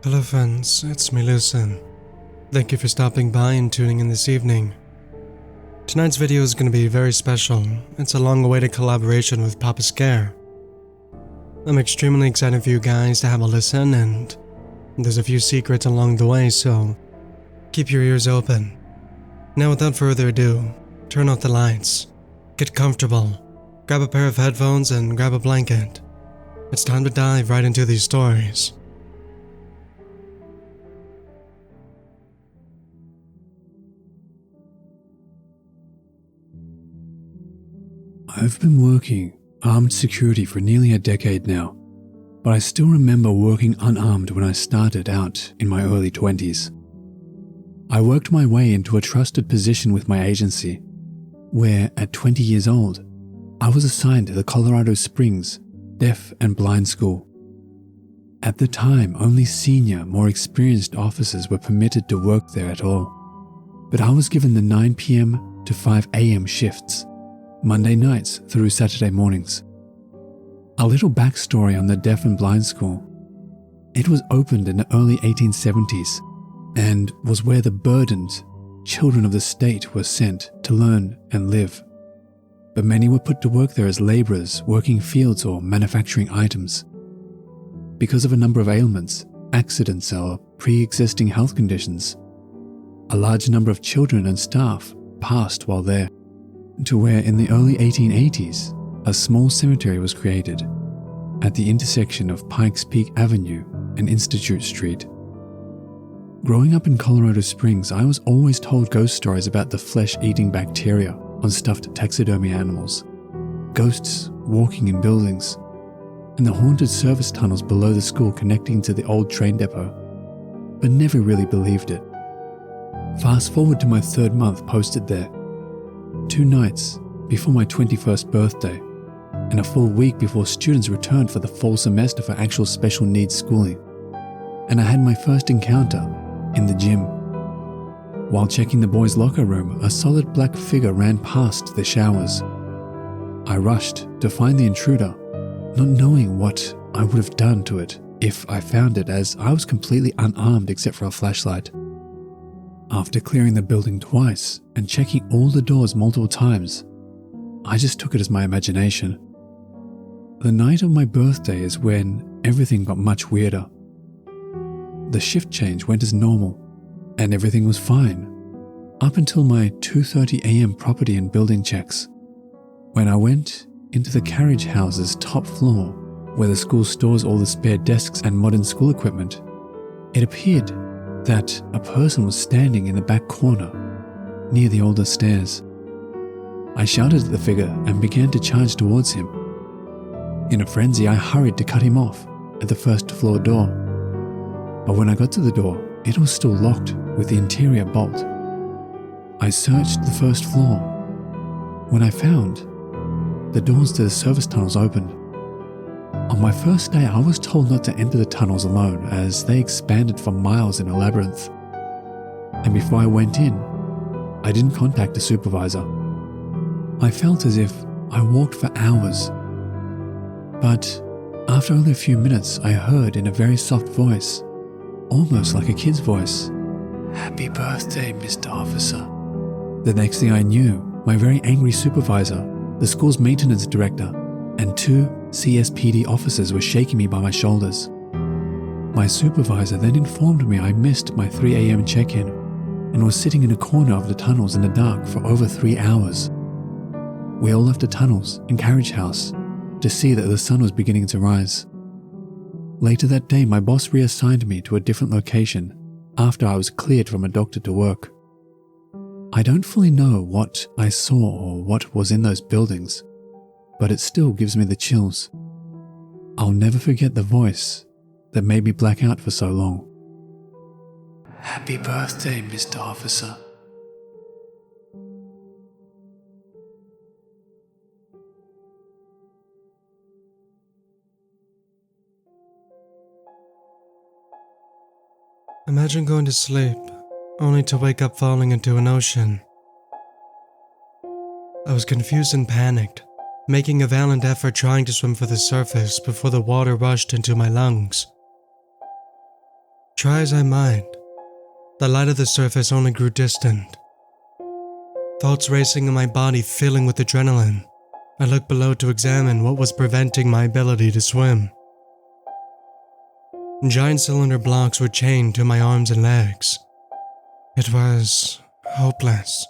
Hello friends, it's me Lucid. Thank you for stopping by and tuning in this evening. Tonight's video is going to be very special. It's a long-awaited collaboration with Papa Scare. I'm extremely excited for you guys to have a listen, and there's a few secrets along the way, so keep your ears open. Now without further ado, turn off the lights, get comfortable, grab a pair of headphones and grab a blanket. It's time to dive right into these stories. I've been working armed security for nearly a decade now, but I still remember working unarmed when I started out in my early 20s. I worked my way into a trusted position with my agency, where at 20 years old, I was assigned to the Colorado Springs Deaf and Blind School. At the time, only senior, more experienced officers were permitted to work there at all, but I was given the 9 p.m. to 5 a.m. shifts, Monday nights through Saturday mornings. A little backstory on the Deaf and Blind School. It was opened in the early 1870s and was where the burdened children of the state were sent to learn and live. But many were put to work there as laborers working fields or manufacturing items. Because of a number of ailments, accidents, or pre-existing health conditions, a large number of children and staff passed while there, to where in the early 1880s, a small cemetery was created at the intersection of Pikes Peak Avenue and Institute Street. Growing up in Colorado Springs, I was always told ghost stories about the flesh-eating bacteria on stuffed taxidermy animals, ghosts walking in buildings, and the haunted service tunnels below the school connecting to the old train depot, but never really believed it. Fast forward to my 3rd month posted there, 2 nights before my 21st birthday, and a full week before students returned for the fall semester for actual special needs schooling, and I had my first encounter in the gym. While checking the boys' locker room, a solid black figure ran past the showers. I rushed to find the intruder, not knowing what I would have done to it if I found it, as I was completely unarmed except for a flashlight. After clearing the building twice and checking all the doors multiple times, I just took it as my imagination. The night of my birthday is when everything got much weirder. The shift change went as normal, and everything was fine, up until my 2:30 a.m. property and building checks, when I went into the carriage house's top floor, where the school stores all the spare desks and modern school equipment. It appeared that a person was standing in the back corner, near the older stairs. I shouted at the figure and began to charge towards him. In a frenzy, I hurried to cut him off at the 1st floor door. But when I got to the door, it was still locked with the interior bolt. I searched the 1st floor, when I found the doors to the service tunnels opened. On my first day, I was told not to enter the tunnels alone, as they expanded for miles in a labyrinth. And before I went in, I didn't contact a supervisor. I felt as if I walked for hours. But after only a few minutes, I heard in a very soft voice, almost like a kid's voice, "Happy birthday, Mr. Officer." The next thing I knew, my very angry supervisor, the school's maintenance director, and 2 CSPD officers were shaking me by my shoulders. My supervisor then informed me I missed my 3 a.m. check-in and was sitting in a corner of the tunnels in the dark for over 3 hours. We all left the tunnels and carriage house to see that the sun was beginning to rise. Later that day, my boss reassigned me to a different location after I was cleared from a doctor to work. I don't fully know what I saw or what was in those buildings, but it still gives me the chills. I'll never forget the voice that made me black out for so long. "Happy birthday, Mr. Officer." Imagine going to sleep, only to wake up falling into an ocean. I was confused and panicked, making a valiant effort trying to swim for the surface before the water rushed into my lungs. Try as I might, the light of the surface only grew distant. Thoughts racing in my body filling with adrenaline, I looked below to examine what was preventing my ability to swim. Giant cylinder blocks were chained to my arms and legs. It was hopeless.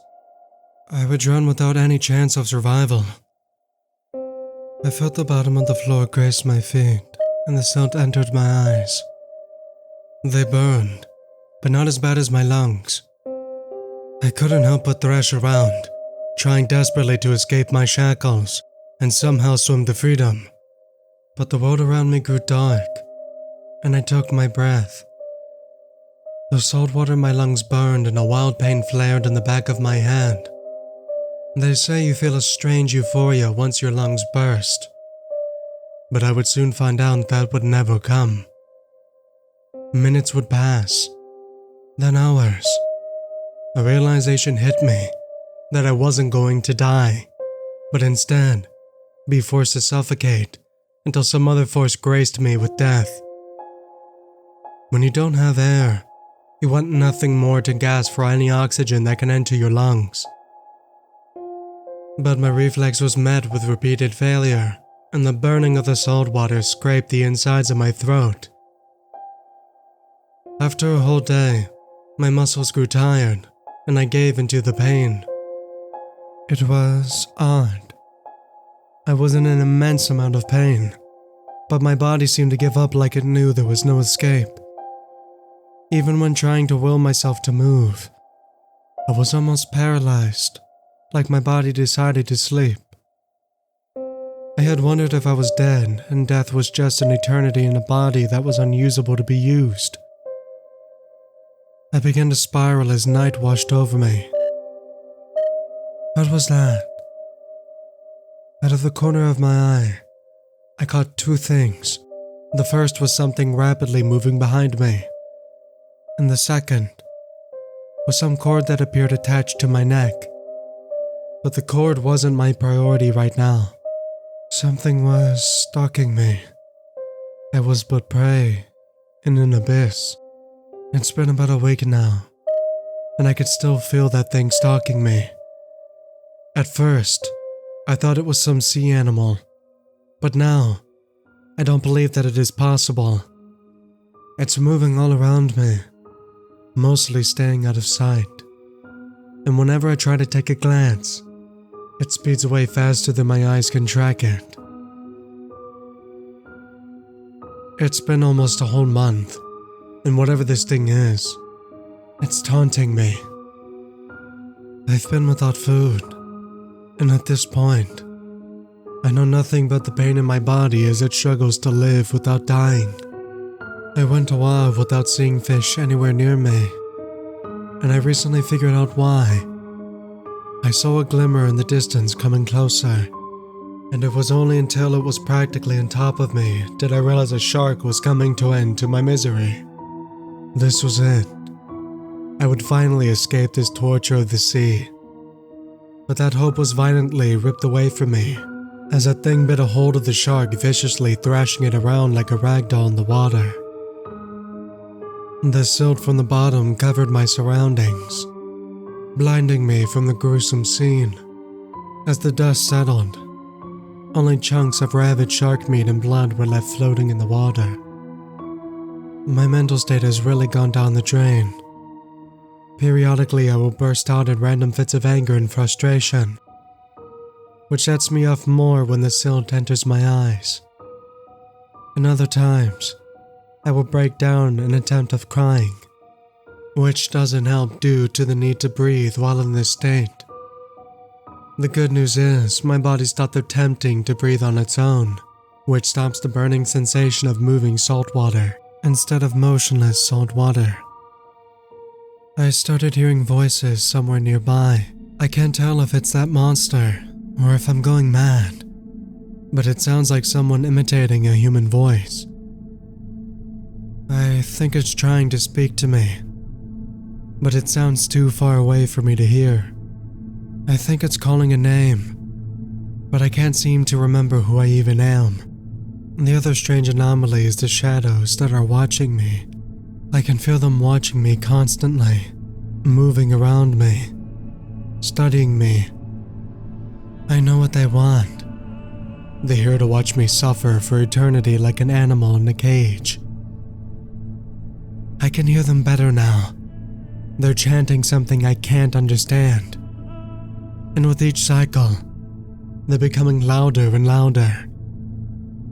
I would drown without any chance of survival. I felt the bottom of the floor graze my feet, and the silt entered my eyes. They burned, but not as bad as my lungs. I couldn't help but thrash around, trying desperately to escape my shackles and somehow swim to freedom. But the world around me grew dark, and I took my breath. The salt water in my lungs burned and a wild pain flared in the back of my hand. They say you feel a strange euphoria once your lungs burst, but I would soon find out that would never come. Minutes would pass, then hours. A realization hit me that I wasn't going to die, but instead be forced to suffocate until some other force graced me with death. When you don't have air, you want nothing more to gasp for any oxygen that can enter your lungs. But my reflex was met with repeated failure, and the burning of the salt water scraped the insides of my throat. After a whole day, my muscles grew tired, and I gave into the pain. It was odd. I was in an immense amount of pain, but my body seemed to give up like it knew there was no escape. Even when trying to will myself to move, I was almost paralyzed, like my body decided to sleep. I had wondered if I was dead and death was just an eternity in a body that was unusable to be used. I began to spiral as night washed over me. What was that? Out of the corner of my eye, I caught two things. The first was something rapidly moving behind me, and the second was some cord that appeared attached to my neck. But the cord wasn't my priority right now. Something was stalking me. I was but prey in an abyss. It's been about a week now, and I could still feel that thing stalking me. At first, I thought it was some sea animal, but now, I don't believe that it is possible. It's moving all around me, mostly staying out of sight, and whenever I try to take a glance, it speeds away faster than my eyes can track it. It's been almost a whole month, and whatever this thing is, it's taunting me. I've been without food, and at this point, I know nothing but the pain in my body as it struggles to live without dying. I went a while without seeing fish anywhere near me, and I recently figured out why. I saw a glimmer in the distance coming closer, and it was only until it was practically on top of me did I realize a shark was coming to end to my misery. This was it. I would finally escape this torture of the sea. But that hope was violently ripped away from me as that thing bit a hold of the shark, viciously thrashing it around like a ragdoll in the water. The silt from the bottom covered my surroundings, blinding me from the gruesome scene. As the dust settled, only chunks of ravaged shark meat and blood were left floating in the water. My mental state has really gone down the drain. Periodically, I will burst out in random fits of anger and frustration, which sets me off more when the silt enters my eyes. And other times, I will break down in an attempt of crying, which doesn't help due to the need to breathe while in this state. The good news is, my body stopped attempting to breathe on its own, which stops the burning sensation of moving salt water instead of motionless salt water. I started hearing voices somewhere nearby. I can't tell if it's that monster or if I'm going mad, but it sounds like someone imitating a human voice. I think it's trying to speak to me, but it sounds too far away for me to hear. I think it's calling a name, but I can't seem to remember who I even am. The other strange anomaly is the shadows that are watching me. I can feel them watching me constantly, moving around me, studying me. I know what they want. They're here to watch me suffer for eternity like an animal in a cage. I can hear them better now. They're chanting something I can't understand. And with each cycle, they're becoming louder and louder.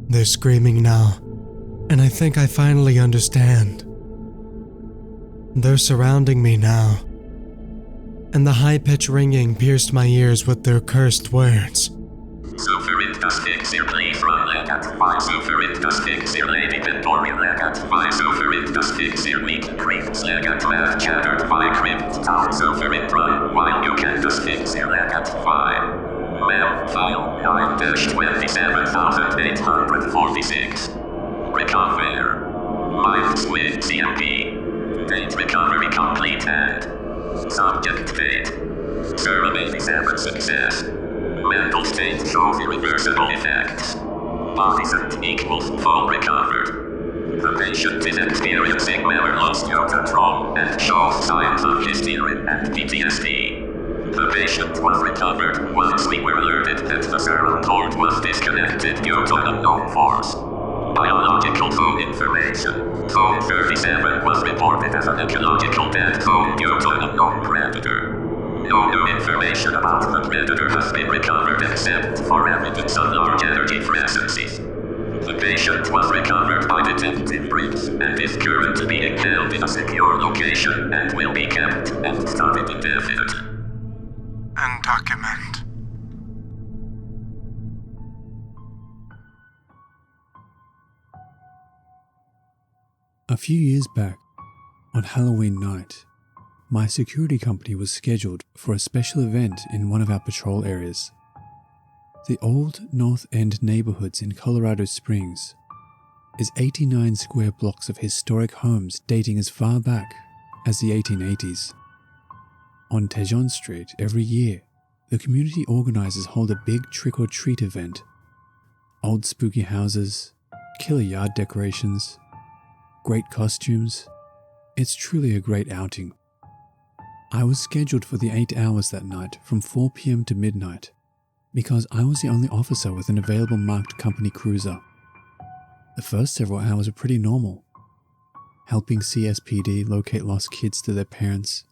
They're screaming now, and I think I finally understand. They're surrounding me now, and the high-pitched ringing pierced my ears with their cursed words. While you can just fix your leg at 5. Mem file 9-27846. Recover. Minds with CMP. Date recovery completed. Subject fate. Survey examine success. Mental state shows irreversible effects. Body set equals full recovered. The patient is experiencing memory loss due to trauma and shows signs of hysteria and PTSD. The patient was recovered once we were alerted that the servo cord was disconnected due to an unknown force. Biological zone information. Zone 37 was reported as an ecological dead zone due to an unknown predator. No new information about the predator has been recovered except for evidence of large energy presences. The patient was recovered by Detective Briggs and is currently being held in a secure location and will be kept and studied indefinitely. And document. A few years back, on Halloween night, my security company was scheduled for a special event in one of our patrol areas. The old North End neighborhoods in Colorado Springs is 89 square blocks of historic homes dating as far back as the 1880s. On Tejon Street, every year, the community organizers hold a big trick-or-treat event. Old spooky houses, killer yard decorations, great costumes. It's truly a great outing. I was scheduled for the 8 hours that night from 4 p.m. to midnight because I was the only officer with an available marked company cruiser. The first several hours were pretty normal, helping CSPD locate lost kids to their parents,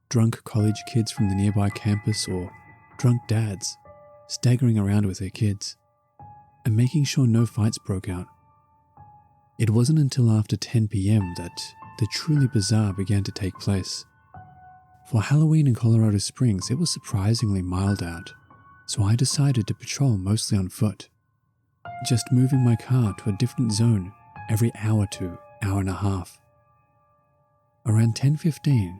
drunk college kids from the nearby campus, or drunk dads staggering around with their kids, and making sure no fights broke out. It wasn't until after 10 p.m. that the truly bizarre began to take place. For Halloween in Colorado Springs, it was surprisingly mild out, so I decided to patrol mostly on foot, just moving my car to a different zone every hour to hour and a half. Around 10:15,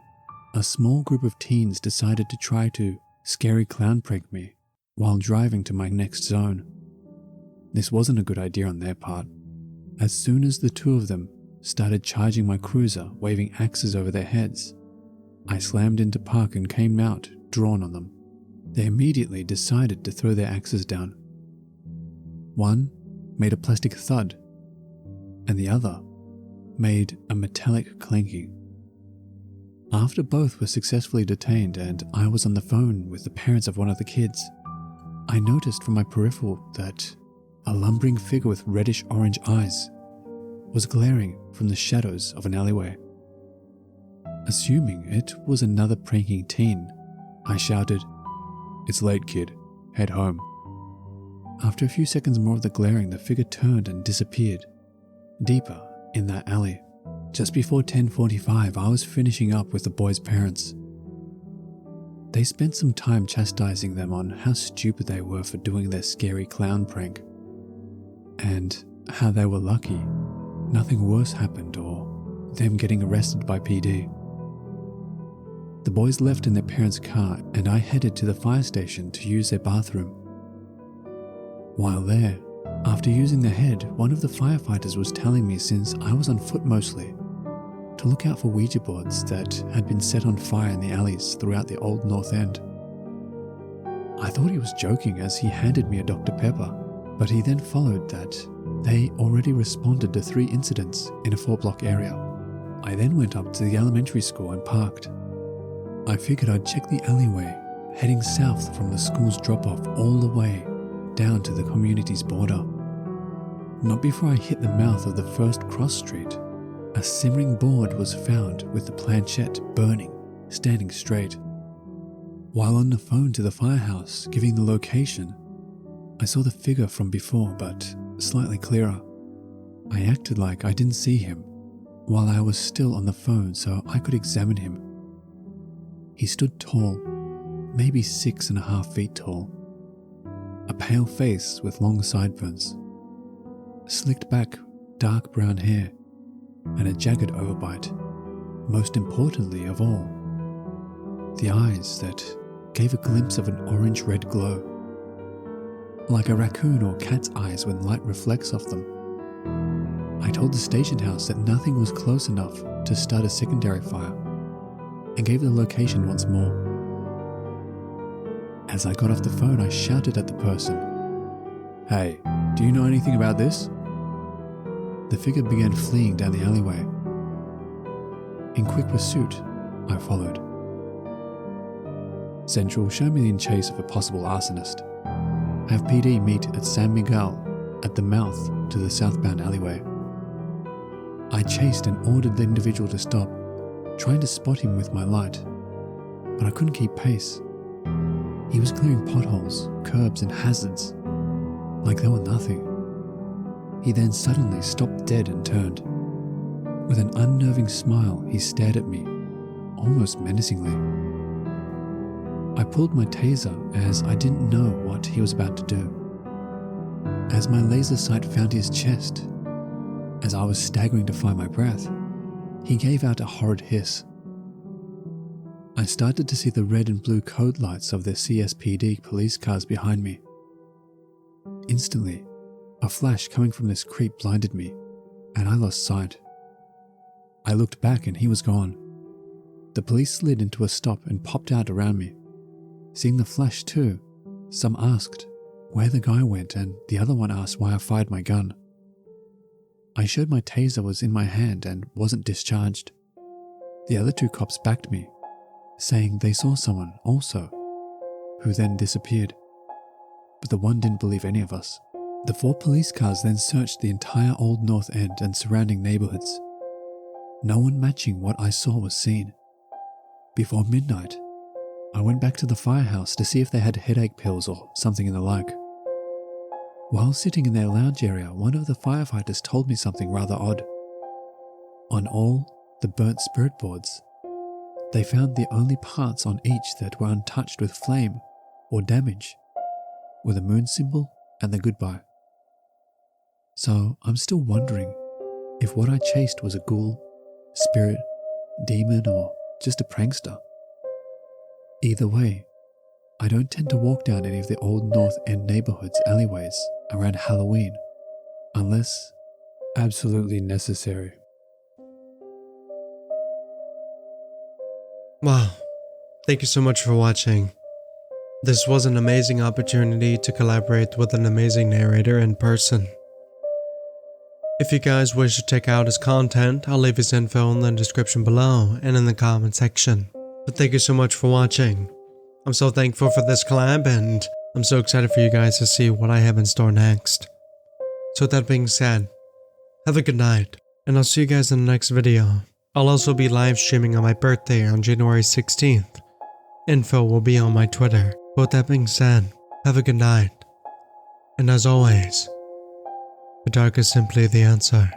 a small group of teens decided to try to scary clown prank me while driving to my next zone. This wasn't a good idea on their part. As soon as the two of them started charging my cruiser, waving axes over their heads, I slammed into park and came out, drawn on them. They immediately decided to throw their axes down. One made a plastic thud, and the other made a metallic clanking. After both were successfully detained and I was on the phone with the parents of one of the kids, I noticed from my peripheral that a lumbering figure with reddish-orange eyes was glaring from the shadows of an alleyway. Assuming it was another pranking teen, I shouted, "It's late, kid. Head home." After a few seconds more of the glaring, the figure turned and disappeared, deeper in that alley. Just before 10:45, I was finishing up with the boys' parents. They spent some time chastising them on how stupid they were for doing their scary clown prank, and how they were lucky nothing worse happened or them getting arrested by PD. The boys left in their parents' car and I headed to the fire station to use their bathroom. While there, after using the head, one of the firefighters was telling me, since I was on foot mostly, to look out for Ouija boards that had been set on fire in the alleys throughout the old North End. I thought he was joking as he handed me a Dr. Pepper, but he then followed that they already responded to 3 incidents in a 4-block area. I then went up to the elementary school and parked. I figured I'd check the alleyway, heading south from the school's drop-off all the way down to the community's border. Not before I hit the mouth of the first cross street, a simmering board was found with the planchette burning, standing straight. While on the phone to the firehouse giving the location, I saw the figure from before but slightly clearer. I acted like I didn't see him while I was still on the phone so I could examine him. He stood tall, maybe 6.5 feet tall. A pale face with long sideburns, slicked back dark brown hair, and a jagged overbite. Most importantly of all, the eyes that gave a glimpse of an orange-red glow, like a raccoon or cat's eyes when light reflects off them. I told the station house that nothing was close enough to start a secondary fire, and gave the location once more. As I got off the phone, I shouted at the person, "Hey, do you know anything about this?" The figure began fleeing down the alleyway. In quick pursuit, I followed. Central, show me in chase of a possible arsonist. Have PD meet at San Miguel at the mouth to the southbound alleyway. I chased and ordered the individual to stop, trying to spot him with my light, but I couldn't keep pace. He was clearing potholes, curbs and hazards, like they were nothing. He then suddenly stopped dead and turned. With an unnerving smile, he stared at me, almost menacingly. I pulled my taser as I didn't know what he was about to do. As my laser sight found his chest, as I was staggering to find my breath, he gave out a horrid hiss. I started to see the red and blue code lights of the CSPD police cars behind me. Instantly, a flash coming from this creep blinded me, and I lost sight. I looked back and he was gone. The police slid into a stop and popped out around me. Seeing the flash too, some asked where the guy went and the other one asked why I fired my gun. I showed my taser was in my hand and wasn't discharged. The other 2 cops backed me, saying they saw someone also, who then disappeared. But the one didn't believe any of us. The 4 police cars then searched the entire Old North End and surrounding neighborhoods. No one matching what I saw was seen. Before midnight, I went back to the firehouse to see if they had headache pills or something in the like. While sitting in their lounge area, one of the firefighters told me something rather odd. On all the burnt spirit boards, they found the only parts on each that were untouched with flame or damage were the moon symbol and the goodbye. So I'm still wondering if what I chased was a ghoul, spirit, demon, or just a prankster. Either way, I don't tend to walk down any of the Old North End neighborhoods alleyways around Halloween, unless absolutely necessary. Wow, thank you so much for watching. This was an amazing opportunity to collaborate with an amazing narrator in person. If you guys wish to check out his content, I'll leave his info in the description below and in the comment section. But thank you so much for watching. I'm so thankful for this collab and I'm so excited for you guys to see what I have in store next. So with that being said, have a good night and I'll see you guys in the next video. I'll also be live streaming on my birthday on January 16th. Info will be on my Twitter. But with that being said, have a good night. And as always, the dark is simply the answer.